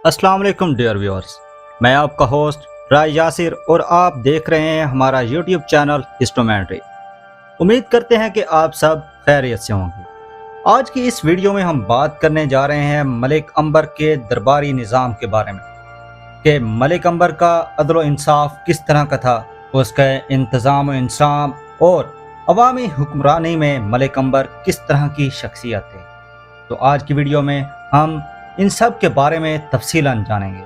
अस्सलाम वालेकुम dear viewers, मैं आपका होस्ट राय यासिर और आप देख रहे हैं हमारा यूट्यूब चैनल हिस्टोमेट्री। उम्मीद करते हैं कि आप सब खैरियत से होंगे। आज की इस वीडियो में हम बात करने जा रहे हैं मलिक अंबर के दरबारी निज़ाम के बारे में कि मलिक अंबर का अदल व इंसाफ किस तरह का था, उसका इंतज़ाम व इंसाम और अवामी हुक्मरानी में मलिक अंबर किस तरह की शख्सियत थे। तो आज की वीडियो में हम इन सब के बारे में तफसीलन जानेंगे।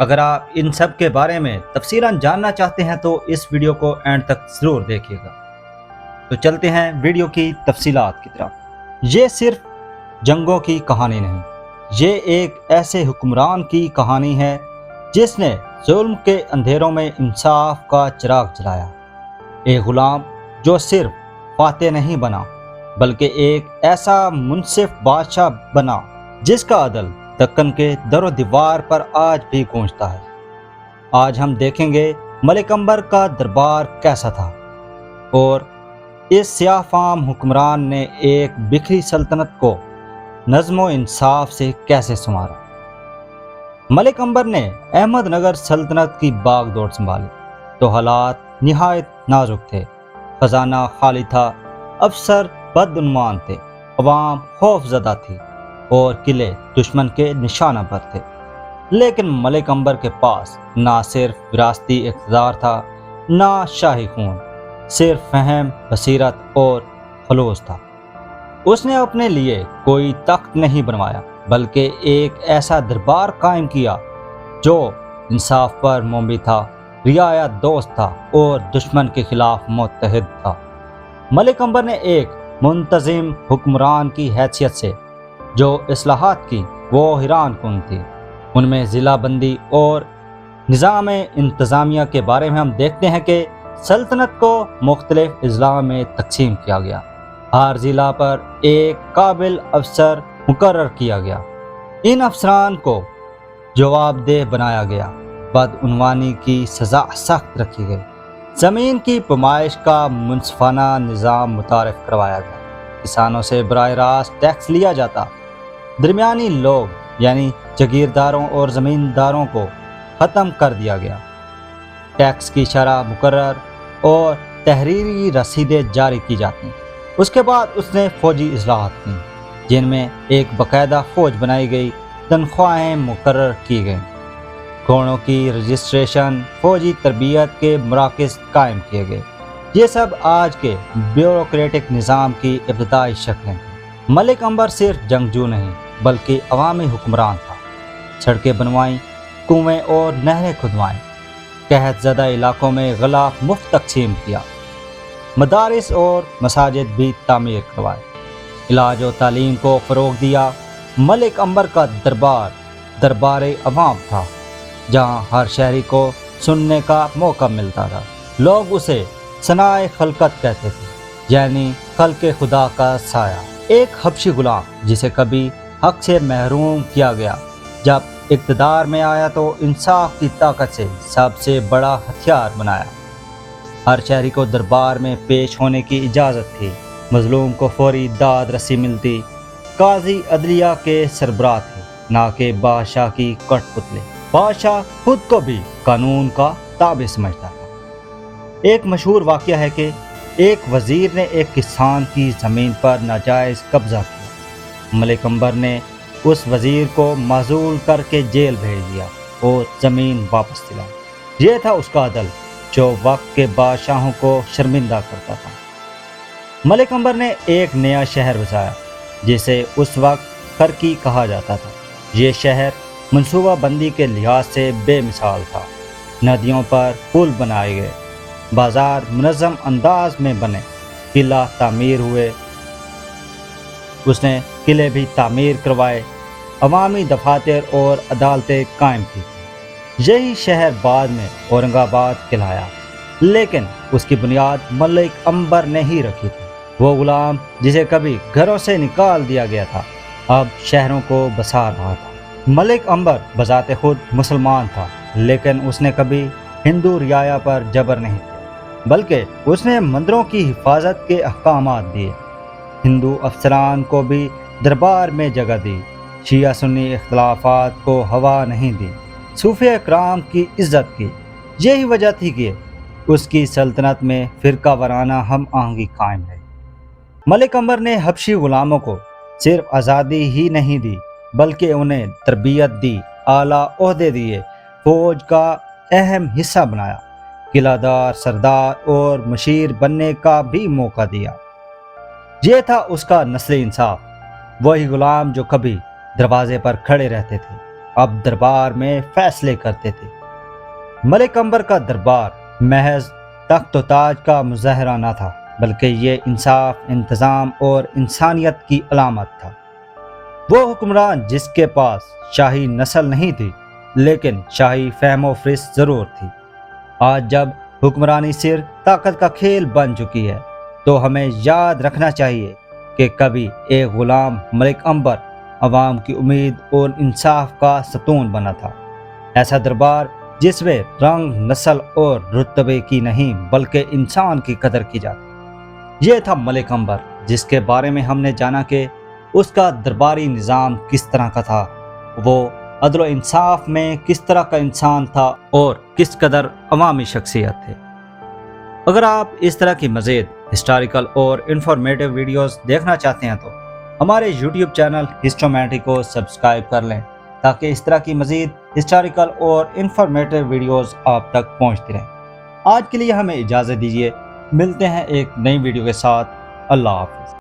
अगर आप इन सब के बारे में तफसीलन जानना चाहते हैं तो इस वीडियो को एंड तक ज़रूर देखिएगा। तो चलते हैं वीडियो की तफसीलात की तरफ। ये सिर्फ जंगों की कहानी नहीं, ये एक ऐसे हुक्मरान की कहानी है जिसने जुल्म के अंधेरों में इंसाफ का चिराग जलाया। एक गुलाम जो सिर्फ फातेह नहीं बना बल्कि एक ऐसा मुनसिफ बादशाह बना जिसका अदल दक्कन के दरो दीवार पर आज भी गूंजता है। आज हम देखेंगे मलिक अंबर का दरबार कैसा था और इस सियाफाम हुक्मरान ने एक बिखरी सल्तनत को नज़्म इंसाफ से कैसे संवारा। मलिक अंबर ने अहमदनगर सल्तनत की बागडोर संभाली तो हालात निहायत नाजुक थे। खजाना खाली था, अफसर बदउन्वान थे, अवाम खौफजदा थी और किले दुश्मन के निशाना पर थे। लेकिन मलिक अंबर के पास ना सिर्फ विरासती इक़्तिदार था, ना शाही खून, सिर्फ फहम, बसीरत और खलूस था। उसने अपने लिए कोई तख्त नहीं बनवाया बल्कि एक ऐसा दरबार कायम किया जो इंसाफ पर मुबनी था, रियायत दोस्त था और दुश्मन के खिलाफ मुत्तहिद था। मलिक अंबर ने एक मुंतज़िम हुक्मरान की हैसियत से जो इस्लाहात की वो हैरान कुन थी। उनमें ज़िला बंदी और निज़ाम इंतज़ामिया के बारे में हम देखते हैं कि सल्तनत को मुख्तलिफ अज़ला में तकसीम किया गया। हर ज़िला पर एक काबिल अफसर मुकर्रर किया गया। इन अफसरान को जवाबदेह बनाया गया। बदउनवानी की सज़ा सख्त रखी गई। ज़मीन की पैमाइश का मुनसिफाना निज़ाम मुतारिफ करवाया गया। किसानों से बराह रास्त टैक्स लिया जाता। दरमियानी लोग यानी जागीरदारों और ज़मींदारों को ख़त्म कर दिया गया। टैक्स की शरह मुकर्रर और तहरीरी रसीदें जारी की जाती। उसके बाद उसने फ़ौजी इस्लाहात की जिनमें एक बाकायदा फ़ौज बनाई गई, तनख्वाहें मुकर्रर की गईं, घोड़ों की रजिस्ट्रेशन, फ़ौजी तरबियत के मराकज़ कायम किए गए। ये सब आज के ब्यूरोक्रेटिक निज़ाम की इब्तदाई शक्लें थीं। मलिक अंबर सिर्फ जंगजू नहीं बल्कि अवामी हुक्मरान था। सड़कें बनवाईं, कुएँ और नहरें खुदवाईं, कहत ज़दा इलाकों में गला मुफ्त तकसीम किया, मदारिस और मसाजिद भी तामीर करवाए, इलाज और तालीम को फ़रोग़ दिया। मलिक अंबर का दरबार दरबार अवाम था जहाँ हर शहरी को सुनने का मौका मिलता था। लोग उसे सनाए खलकत कहते थे यानी खल्क़े खुदा का साया। एक हबशी गुलाम जिसे कभी हक से महरूम किया गया, जब इक़्तिदार में आया तो इंसाफ की ताकत से सबसे बड़ा हथियार बनाया। हर शहरी को दरबार में पेश होने की इजाज़त थी। मज़लूम को फौरी दाद रसी मिलती। काजी अदलिया के सरबराह थे, ना कि बादशाह की कठपुतली। बादशाह खुद को भी कानून का ताबे समझता था। एक मशहूर वाक़या है कि एक वज़ीर ने एक किसान की ज़मीन पर नाजायज़ कब्ज़ा किया। मलिक अंबर ने उस वज़ीर को माज़ूल करके जेल भेज दिया और ज़मीन वापस दिलाई। ये था उसका अदल जो वक्त के बादशाहों को शर्मिंदा करता था। मलिक अंबर ने एक नया शहर बसाया जिसे उस वक्त खरकी कहा जाता था। ये शहर मनसूबा बंदी के लिहाज से बेमिसाल था। नदियों पर पुल बनाए गए, बाजार मुनज़्ज़म अंदाज में बने, किला तामीर हुए। उसने किले भी तामीर करवाए, अवामी दफातर और अदालतें कायम की। यही शहर बाद में औरंगाबाद कहलाया, लेकिन उसकी बुनियाद मलिक अंबर ने ही रखी थी। वो गुलाम जिसे कभी घरों से निकाल दिया गया था अब शहरों को बसा रहा था। मलिक अंबर बजाते खुद मुसलमान था, लेकिन उसने कभी हिंदू रियाया पर जबर नहीं किया, बल्कि उसने मंदिरों की हिफाजत के अहकामात दिए। हिंदू अफसरान को भी दरबार में जगह दी। شیعہ سنی اختلافات کو ہوا نہیں دی، صوفیہ اکرام کی عزت کی۔ یہی وجہ تھی کہ اس کی سلطنت میں فرقہ وارانہ ہم آہنگی قائم رہی۔ ملک عنبر نے حبشی غلاموں کو صرف آزادی ہی نہیں دی بلکہ انہیں تربیت دی، اعلیٰ عہدے دیے، فوج کا اہم حصہ بنایا، قلعہ دار، سردار اور مشیر بننے کا بھی موقع دیا۔ یہ تھا اس کا نسل انصاف۔ وہی غلام جو کبھی دروازے پر کھڑے رہتے تھے اب دربار میں فیصلے کرتے تھے۔ ملک عنبر کا دربار محض تخت و تاج کا مظاہرہ نہ تھا بلکہ یہ انصاف، انتظام اور انسانیت کی علامت تھا۔ وہ حکمران جس کے پاس شاہی نسل نہیں تھی لیکن شاہی فہم و فہرست ضرور تھی۔ آج جب حکمرانی صرف طاقت کا کھیل بن چکی ہے تو ہمیں یاد رکھنا چاہیے کہ کبھی ایک غلام ملک عنبر عوام کی امید اور انصاف کا ستون بنا تھا۔ ایسا دربار جس میں رنگ، نسل اور رتبے کی نہیں بلکہ انسان کی قدر کی جاتی۔ یہ تھا ملک عنبر جس کے بارے میں ہم نے جانا کہ اس کا درباری نظام کس طرح کا تھا، وہ عدل و انصاف میں کس طرح کا انسان تھا اور کس قدر عوامی شخصیت تھے۔ اگر آپ اس طرح کی مزید ہسٹوریکل اور انفارمیٹیو ویڈیوز دیکھنا چاہتے ہیں تو ہمارے یوٹیوب چینل ہسٹومیٹری کو سبسکرائب کر لیں تاکہ اس طرح کی مزید ہسٹوریکل اور انفارمیٹیو ویڈیوز آپ تک پہنچتی رہیں۔ آج کے لیے ہمیں اجازت دیجیے، ملتے ہیں ایک نئی ویڈیو کے ساتھ۔ اللہ حافظ۔